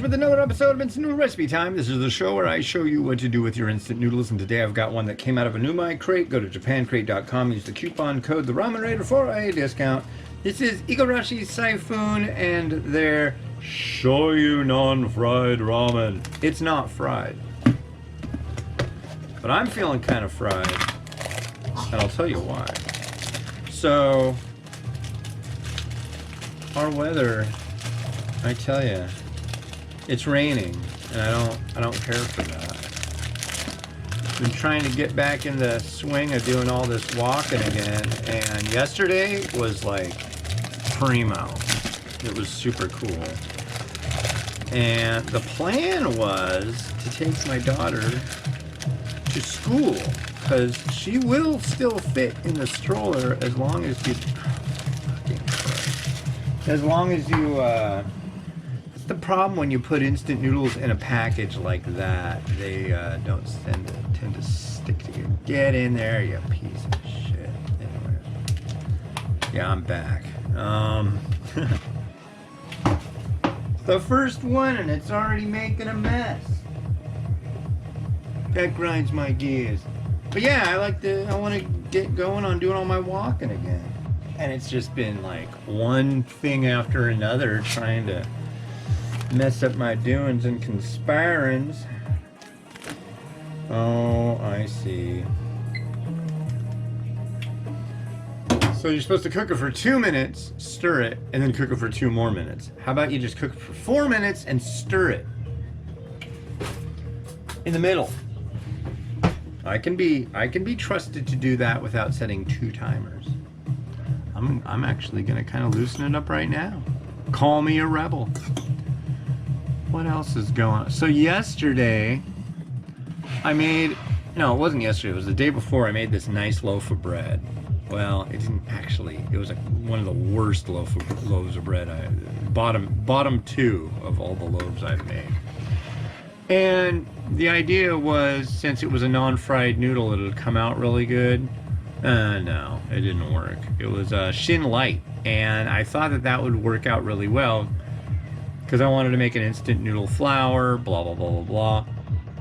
with another episode of Instant Noodle Recipe Time. This is the show where I show you what to do with your instant noodles, and today I've got one that came out of a new My Crate. Go to japancrate.com, use the coupon code the Ramen Raider for a discount. This is Igarashi Siphon and their Shoyu non-fried ramen. It's not fried, but I'm feeling kind of fried, and I'll tell you why. So, our weather, I tell you, it's raining, and I don't care for that. Been trying to get back in the swing of doing all this walking again, and yesterday was like primo. It was super cool. And the plan was to take my daughter to school, because she will still fit in the stroller as long as you... As long as you, it's the problem when you put instant noodles in a package like that. They don't tend to stick together. Get in there, you piece of shit. Anyway. Yeah, I'm back. The first one, and it's already making a mess. That grinds my gears. But yeah, I want to get going on doing all my walking again. And it's just been like one thing after another trying to mess up my doings and conspirings. Oh, I see. So you're supposed to cook it for 2 minutes, stir it, and then cook it for 2 more minutes. How about you just cook it for 4 minutes and stir it in the middle? I can be trusted to do that without setting 2 timers. I'm actually gonna kind of loosen it up right now. Call me a rebel. What else is going on? So yesterday, it wasn't yesterday, it was the day before. I made this nice loaf of bread. Well, it didn't actually, it was like one of the worst loaves of bread. Bottom 2 of all the loaves I've made. And the idea was, since it was a non-fried noodle, it would come out really good. No, it didn't work. It was Shin Light, and I thought that would work out really well because I wanted to make an instant noodle flour, blah, blah, blah, blah, blah.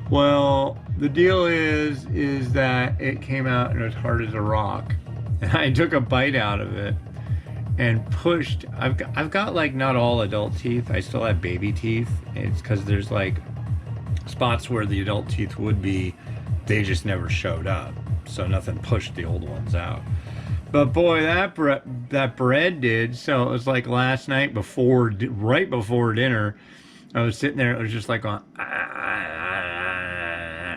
Well, the deal is that it came out and it was hard as a rock. And I took a bite out of it and pushed. I've got like not all adult teeth. I still have baby teeth. It's because there's like spots where the adult teeth would be, they just never showed up. So nothing pushed the old ones out. But boy, that bread did. So it was like last night right before dinner, I was sitting there, it was just like on,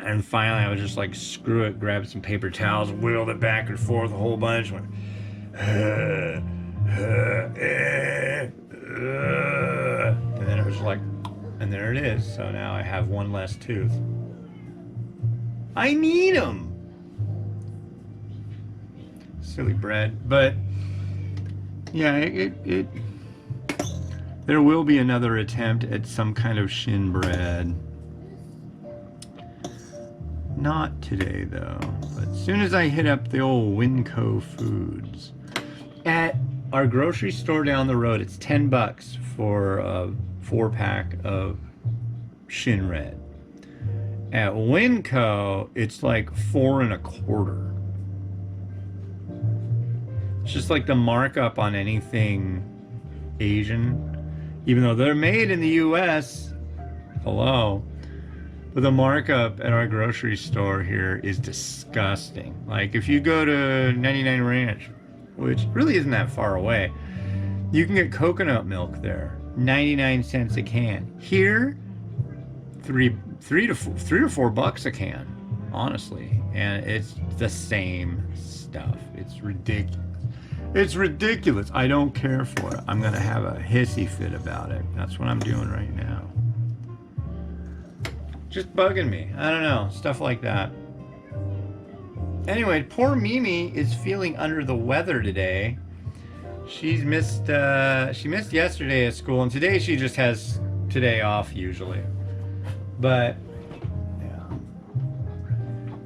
and finally I was just like, screw it, grabbed some paper towels, wheeled it back and forth a whole bunch, went, and then it was like, and there it is. So now I have one less tooth. I need them. Silly bread, but yeah, there will be another attempt at some kind of shin bread. Not today though, but as soon as I hit up the old Winco Foods at our grocery store down the road, it's $10 for a 4-pack of shin red. At Winco, it's like $4 1/4. It's just like the markup on anything Asian, even though they're made in the US, hello, but the markup at our grocery store here is disgusting. Like if you go to 99 Ranch, which really isn't that far away, you can get coconut milk there, 99 cents a can. Here, three to four bucks a can, honestly, and it's the same stuff. It's ridiculous. It's ridiculous. I don't care for it. I'm gonna have a hissy fit about it. That's what I'm doing right now. Just bugging me. I don't know. Stuff like that. Anyway, poor Mimi is feeling under the weather today. She missed yesterday at school, and today she just has today off usually. But yeah.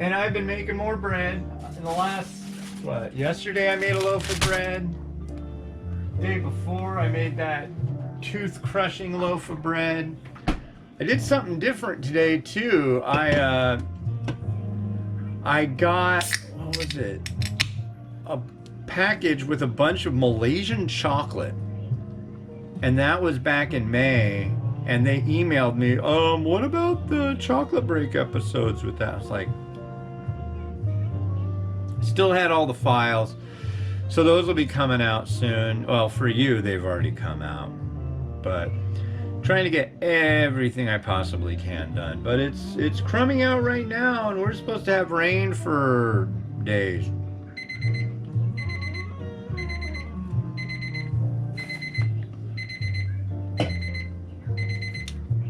And I've been making more bread in the last, yesterday I made a loaf of bread. The day before I made that tooth crushing loaf of bread. I did something different today too. I got, what was it? A package with a bunch of Malaysian chocolate. And that was back in May. And they emailed me, what about the chocolate break episodes with that? I was like, still had all the files. So those will be coming out soon. Well, for you, they've already come out. But trying to get everything I possibly can done. But it's crumbing out right now, and we're supposed to have rain for days.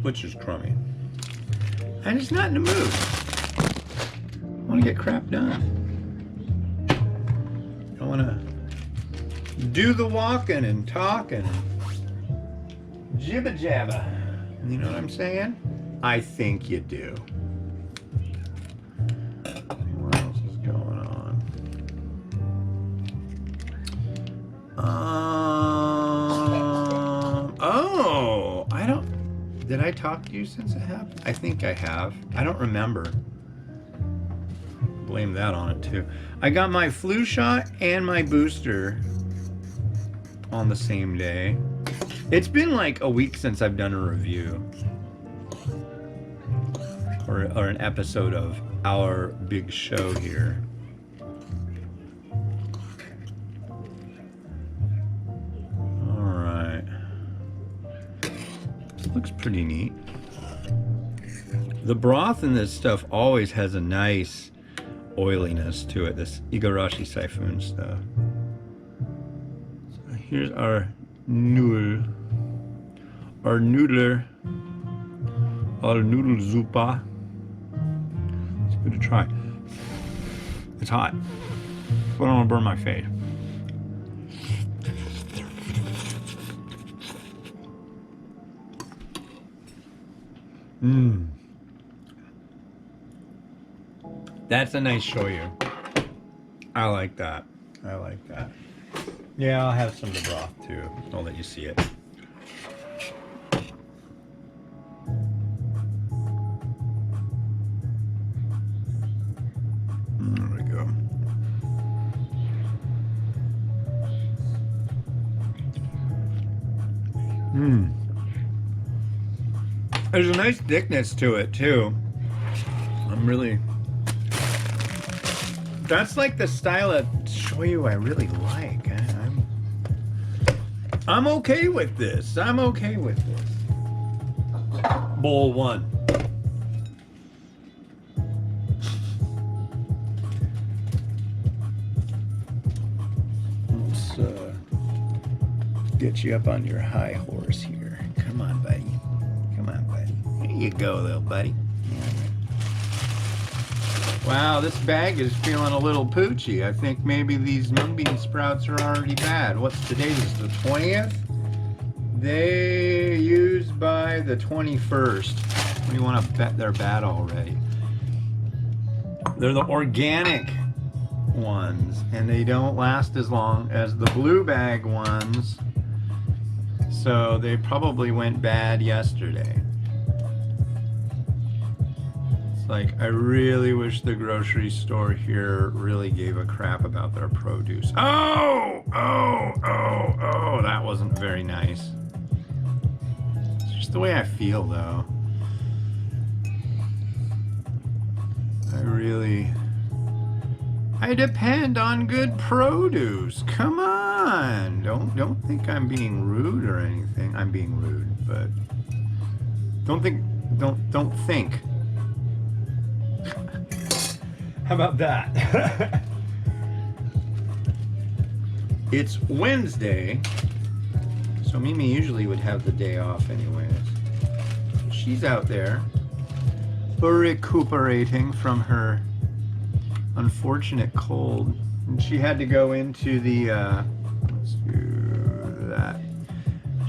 Which is crummy. I'm just not in the mood. I want to get crap done. I want to do the walking and talking and jibba jabba. You know what I'm saying? I think you do. What else is going on? Oh, I don't. Did I talk to you since it happened? I think I have. I don't remember. Blame that on it too. I got my flu shot and my booster on the same day. It's been like a week since I've done a review or an episode of our big show here. All right. Looks pretty neat. The broth in this stuff always has a nice oiliness to it, this Igarashi siphon stuff. So here's our noodle, our noodler, our noodle zuppa. Let's give it a try. It's hot, but I don't want to burn my face. Mmm. That's a nice shoyu. I like that. I like that. Yeah, I'll have some of the broth too. I'll let you see it. There we go. Mmm. There's a nice thickness to it too. That's like the style of shoyu I really like. I'm okay with this. I'm okay with this. Bowl one. Let's get you up on your high horse here. Come on, buddy. Come on, buddy. There you go, little buddy. Wow, this bag is feeling a little poochy. I think maybe these mung bean sprouts are already bad. What's today? This is the 20th? They used by the 21st. What do you want to bet they're bad already? They're the organic ones, and they don't last as long as the blue bag ones. So they probably went bad yesterday. Like, I really wish the grocery store here really gave a crap about their produce. Oh, that wasn't very nice. It's just the way I feel, though. I depend on good produce. Come on. Don't think I'm being rude or anything. I'm being rude, but don't think. How about that? It's Wednesday, so Mimi usually would have the day off anyways. She's out there recuperating from her unfortunate cold. And she had to go into the, let's do that.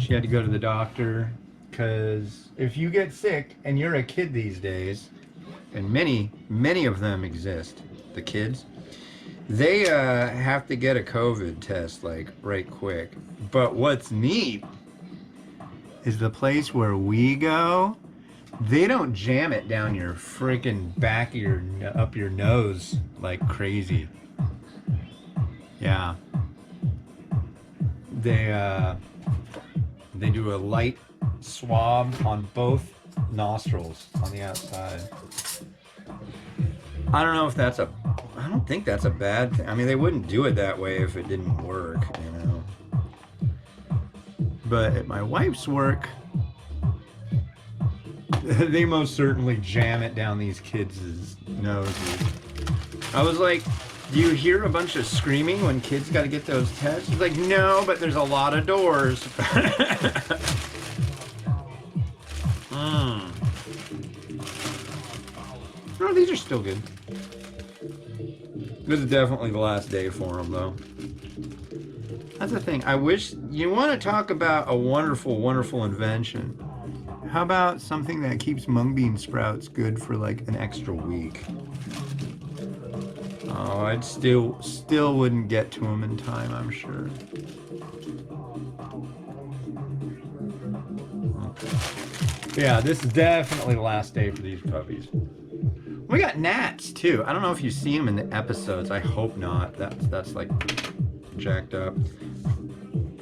She had to go to the doctor, because if you get sick and you're a kid these days, and many of them exist, the kids, they have to get a COVID test like right quick. But what's neat is the place where we go, They don't jam it down your freaking back of your up your nose like crazy. Yeah. They do a light swab on both nostrils on the outside. I don't know if that's a I don't think that's a bad thing. I mean, they wouldn't do it that way if it didn't work, you know. But at my wife's work, they most certainly jam it down these kids' noses. I was like, do you hear a bunch of screaming when kids got to get those tests? He's like, no, but there's a lot of doors. Oh, these are still good. This is definitely the last day for them, though. That's the thing. I wish, you want to talk about a wonderful, wonderful invention. How about something that keeps mung bean sprouts good for like an extra week? Oh, I'd still wouldn't get to them in time, I'm sure. Okay. Yeah, this is definitely the last day for these puppies. We got gnats too. I don't know if you see them in the episodes. I hope not. That's like jacked up.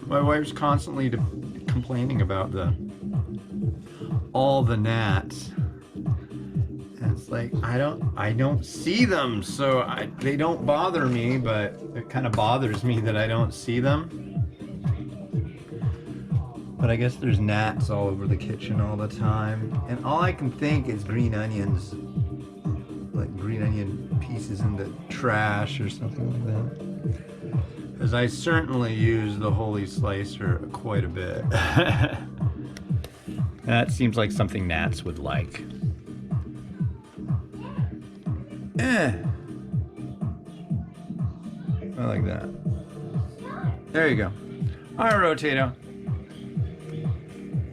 My wife's constantly complaining about all the gnats. And it's like I don't see them, so they don't bother me, but it kind of bothers me that I don't see them. But I guess there's gnats all over the kitchen all the time, and all I can think is green onions. Like green onion pieces in the trash or something like that. Because I certainly use the holy slicer quite a bit. That seems like something gnats would like. I like that. There you go. All right, Rotato.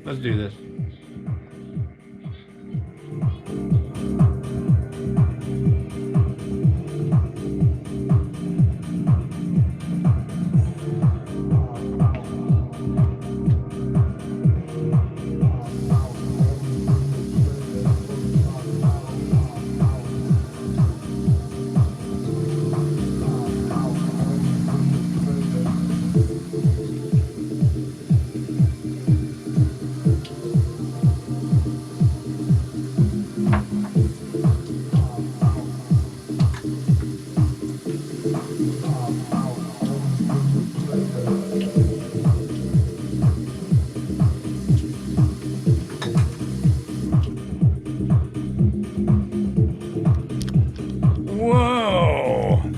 Let's do this.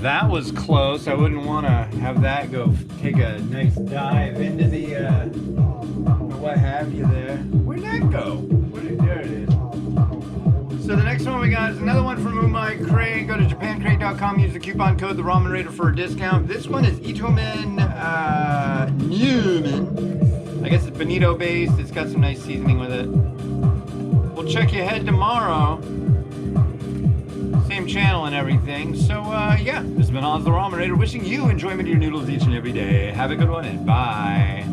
That was close. I wouldn't want to have that go take a nice dive into the what have you there. Where'd that go? There it is. So the next one we got is another one from Umai Crate. Go to japancrate.com, use the coupon code the Ramen Raider for a discount. This one is Itomen Newman. I guess it's bonito based. It's got some nice seasoning with it. We'll check your head tomorrow. Same channel and everything. So yeah, this has been Oz the Ramen Raider wishing you enjoyment of your noodles each and every day. Have a good one and bye.